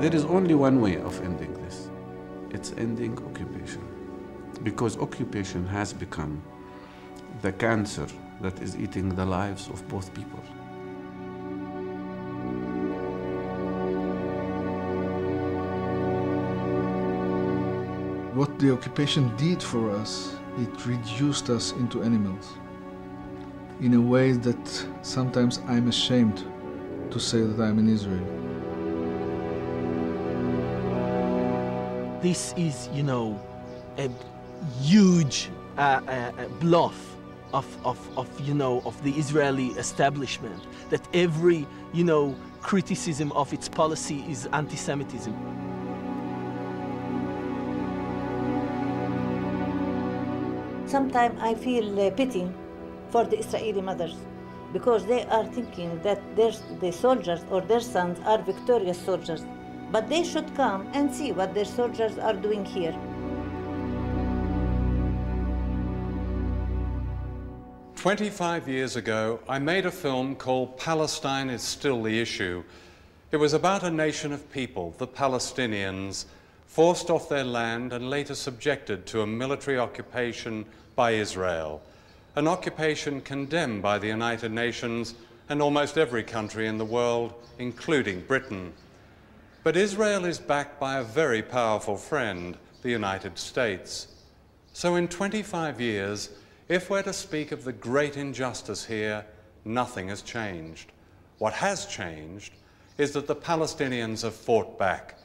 There is only one way of ending this. It's ending occupation. Because occupation has become the cancer that is eating the lives of both people. What the occupation did for us, it reduced us into animals in a way that sometimes I'm ashamed to say that I'm in Israel. This is, you know, a huge bluff of the Israeli establishment, that every, you know, criticism of its policy is anti-Semitism. Sometimes I feel pity for the Israeli mothers, because they are thinking that the soldiers or their sons are victorious soldiers, but they should come and see what their soldiers are doing here. 25 years ago, I made a film called Palestine is Still the Issue. It was about a nation of people, the Palestinians, forced off their land and later subjected to a military occupation by Israel, an occupation condemned by the United Nations and almost every country in the world, including Britain. But Israel is backed by a very powerful friend, the United States. So in 25 years, if we're to speak of the great injustice here, nothing has changed. What has changed is that the Palestinians have fought back.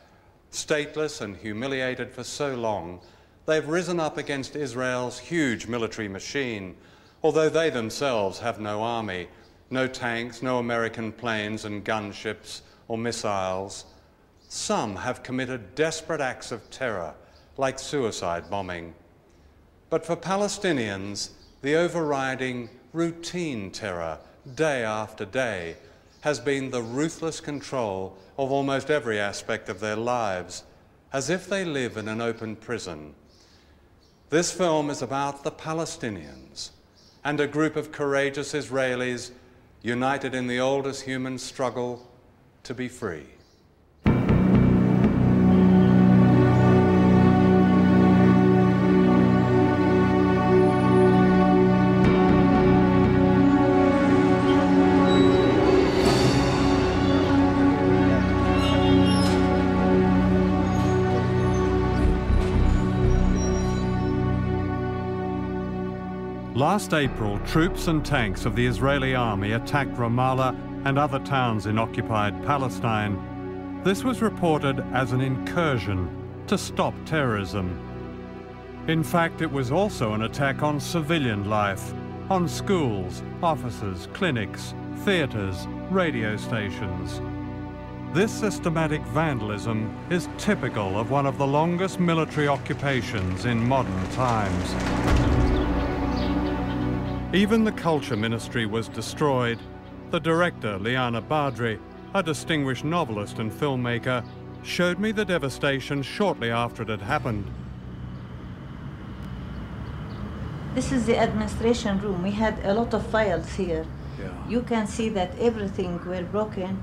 Stateless and humiliated for so long, they've risen up against Israel's huge military machine, although they themselves have no army, no tanks, no American planes and gunships or missiles. Some have committed desperate acts of terror, like suicide bombing. But for Palestinians, the overriding routine terror, day after day, has been the ruthless control of almost every aspect of their lives, as if they live in an open prison. This film is about the Palestinians and a group of courageous Israelis united in the oldest human struggle to be free. Last April, troops and tanks of the Israeli army attacked Ramallah and other towns in occupied Palestine. This was reported as an incursion to stop terrorism. In fact, it was also an attack on civilian life, on schools, offices, clinics, theaters, radio stations. This systematic vandalism is typical of one of the longest military occupations in modern times. Even the Culture Ministry was destroyed. The director, Liana Badri, a distinguished novelist and filmmaker, showed me the devastation shortly after it had happened. This is the administration room. We had a lot of files here. Yeah. You can see that everything were broken.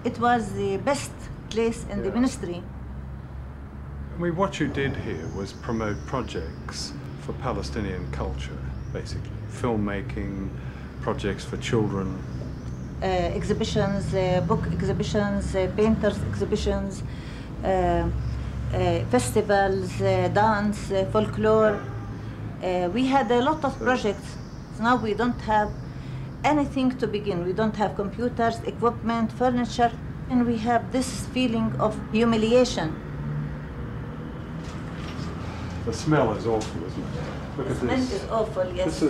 It was the best place in the ministry. I mean, what you did here was promote projects for Palestinian culture, basically. Filmmaking, projects for children. Exhibitions, book exhibitions, painters exhibitions, festivals, dance, folklore. We had a lot of projects. Now we don't have anything to begin. We don't have computers, equipment, furniture, and we have this feeling of humiliation. The smell is awful, isn't it? Look at this. The smell is awful, yes.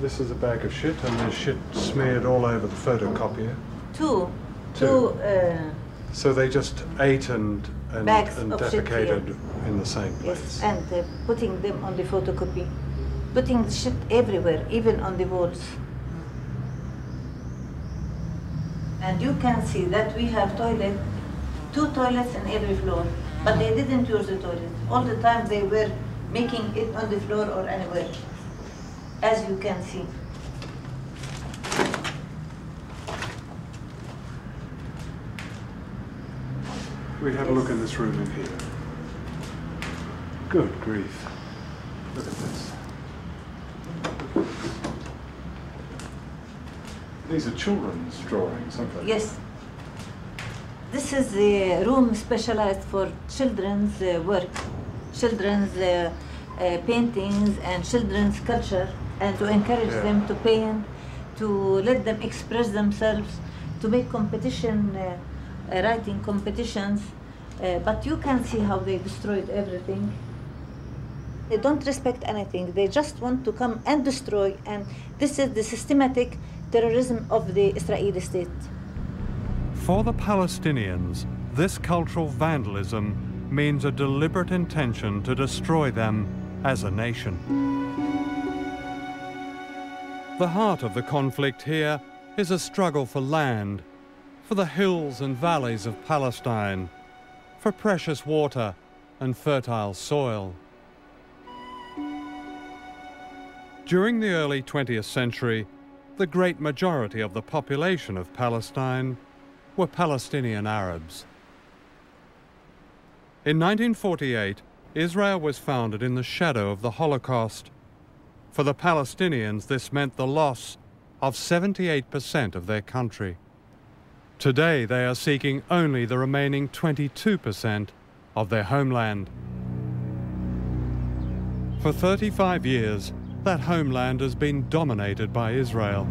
This is a bag of shit, and there's shit smeared all over the photocopier. Two. So they just ate and defecated in the same place. Yes, and putting them on the photocopy, putting the shit everywhere, even on the walls. And you can see that we have two toilets in every floor, but they didn't use the toilet. All the time they were making it on the floor or anywhere, as you can see. We have a look in this room in here. Good grief. Look at this. These are children's drawings, aren't they? Yes. This is a room specialized for children's work, children's paintings and children's culture, and to encourage them to paint, to let them express themselves, to make competition, writing competitions. But you can see how they destroyed everything. They don't respect anything. They just want to come and destroy, and this is the systematic terrorism of the Israeli state. For the Palestinians, this cultural vandalism means a deliberate intention to destroy them as a nation. The heart of the conflict here is a struggle for land, for the hills and valleys of Palestine, for precious water and fertile soil. During the early 20th century, the great majority of the population of Palestine were Palestinian Arabs. In 1948, Israel was founded in the shadow of the Holocaust. For the Palestinians, this meant the loss of 78% of their country. Today, they are seeking only the remaining 22% of their homeland. For 35 years, that homeland has been dominated by Israel.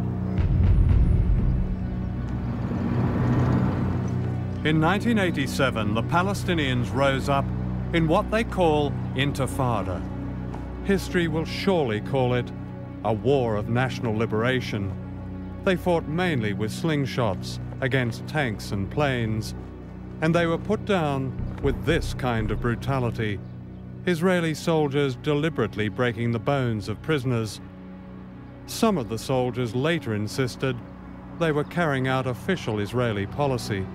In 1987, the Palestinians rose up in what they call Intifada. History will surely call it a war of national liberation. They fought mainly with slingshots against tanks and planes, and they were put down with this kind of brutality. Israeli soldiers deliberately breaking the bones of prisoners. Some of the soldiers later insisted they were carrying out official Israeli policy.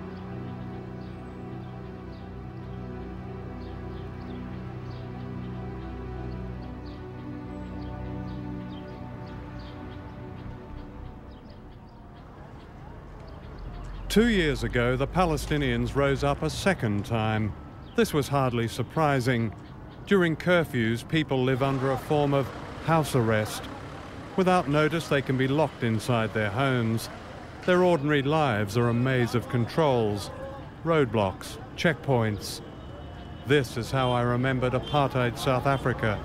Two years ago, the Palestinians rose up a second time. This was hardly surprising. During curfews, people live under a form of house arrest. Without notice, they can be locked inside their homes. Their ordinary lives are a maze of controls, roadblocks, checkpoints. This is how I remembered apartheid South Africa.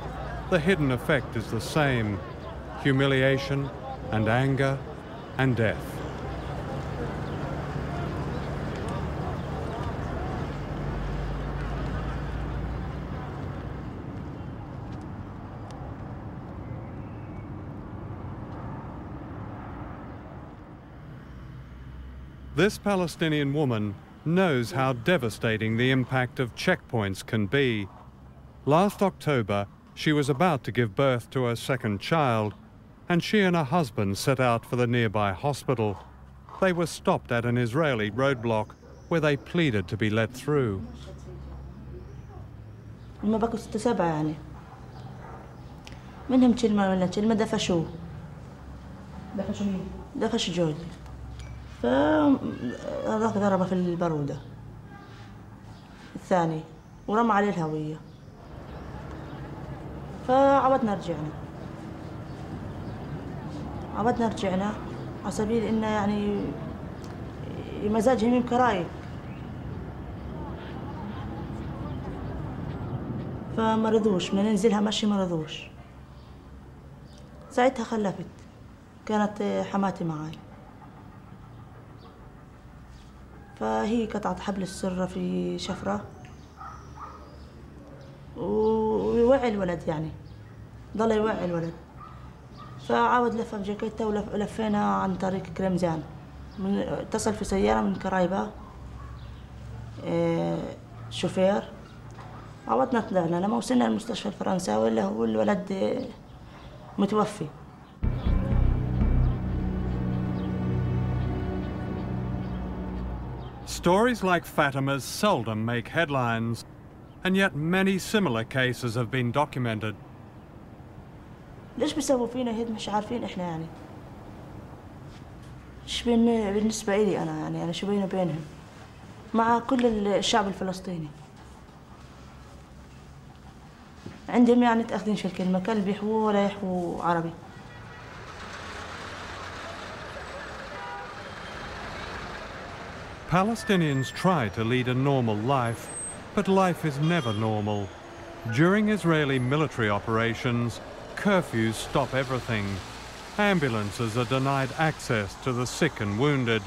The hidden effect is the same: humiliation and anger and death. This Palestinian woman knows how devastating the impact of checkpoints can be. Last October, she was about to give birth to her second child, and she and her husband set out for the nearby hospital. They were stopped at an Israeli roadblock where they pleaded to be let through. هم بقوا 6 7 يعني منهم كلمة ولا كلمة دفشوا مين؟ دفش جوزي فهذاك ضربه في البرودة الثاني ورمى عليه الهوية فعودنا رجعنا على سبيل إنه يعني مزاجهم يمكن رايق فما رضوش من ننزلها مشي ما رضوش ساعتها خلفت كانت حماتي معاي فهي قطعت حبل السرة في شفرة ويوعي الولد يعني ضل يوعي الولد فعاود لفه بجاكيته ولفينا عن طريق كرمزان اتصل في سيارة من كرايبة شوفير عودنا طلعنا لما وصلنا المستشفى الفرنساوي اللي هو الولد متوفي. Stories like Fatima's seldom make headlines, and yet many similar cases have been documented. ليش بيسووا فينا هيك مش عارفين احنا يعني. ايش بالنسبة إلي أنا يعني شو بيني وبينهم. مع كل الشعب الفلسطيني. عندهم يعني تأخذين في الكلمة كلب يحووا ولا يحووا عربي. Palestinians try to lead a normal life, but life is never normal. During Israeli military operations, curfews stop everything. Ambulances are denied access to the sick and wounded.